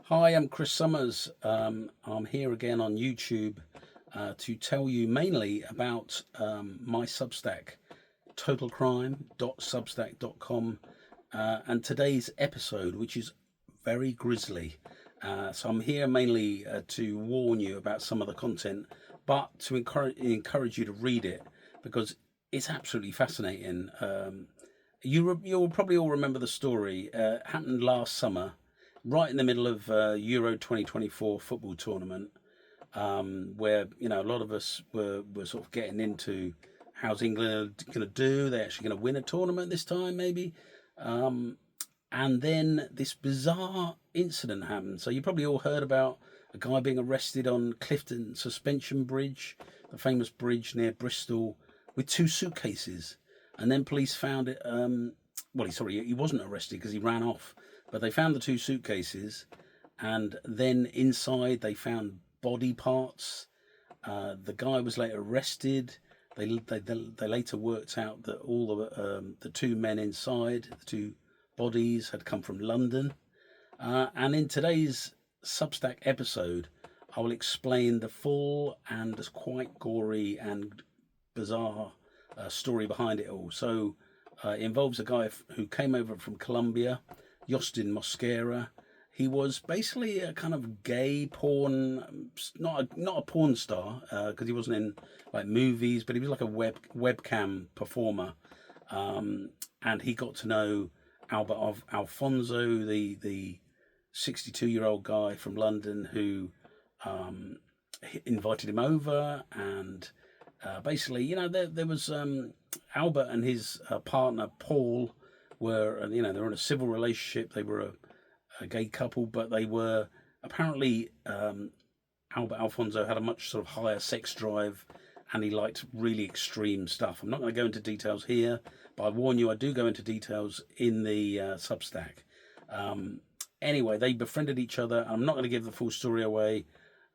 Hi, I'm Chris Summers. I'm here again on YouTube to tell you mainly about my Substack, totalcrime.substack.com, and today's episode, which is very grisly. So I'm here mainly to warn you about some of the content, but to encourage you to read it because it's absolutely fascinating. You'll probably all remember the story. It happened last summer, right in the middle of Euro 2024 football tournament, where a lot of us were sort of getting into how's England going to do? They're actually going to win a tournament this time, maybe. And then this bizarre incident happened. So you probably all heard about a guy being arrested on Clifton Suspension Bridge, the famous bridge near Bristol, with two suitcases. And then police found it. He wasn't arrested because he ran off. But they found the two suitcases, and then inside they found body parts. The guy was later arrested. They later worked out that all the two men inside, the two bodies, had come from London. And in today's Substack episode, I will explain the full and quite gory and bizarre story behind it all. So it involves a guy who came over from Colombia, Yostin Mosquera. He was basically a kind of gay porn, not a porn star because he wasn't in like movies, but he was like a webcam performer. And he got to know Albert Alfonso, the 62-year-old guy from London who invited him over, and basically, there was Albert and his partner Paul were, they were in a civil relationship. They were a gay couple, but they were apparently Albert Alfonso had a much sort of higher sex drive, and he liked really extreme stuff. I'm not going to go into details here, but I warn you, I do go into details in the Substack. Anyway, they befriended each other. I'm not going to give the full story away,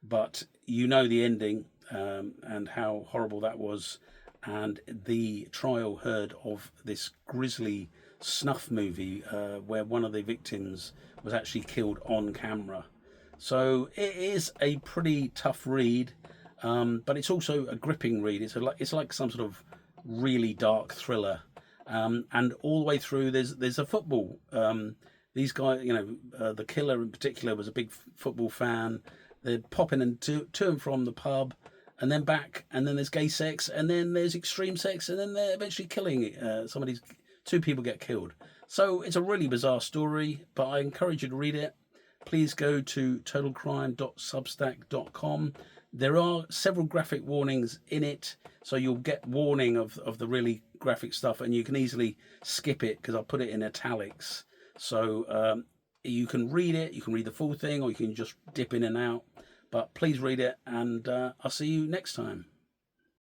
but you know the ending and how horrible that was. And the trial heard of this grisly snuff movie where one of the victims was actually killed on camera. So it is a pretty tough read, but it's also a gripping read. It's like some sort of really dark thriller, and all the way through there's a football. These guys, the killer in particular was a big football fan. They're popping to and from the pub, and then back, and then there's gay sex, and then there's extreme sex, and then they're eventually killing two people get killed. So it's a really bizarre story, but I encourage you to read it. Please go to totalcrime.substack.com. There are several graphic warnings in it, so you'll get warning of the really graphic stuff, and you can easily skip it because I put it in italics. So you can read it, you can read the full thing, or you can just dip in and out. But please read it, and I'll see you next time.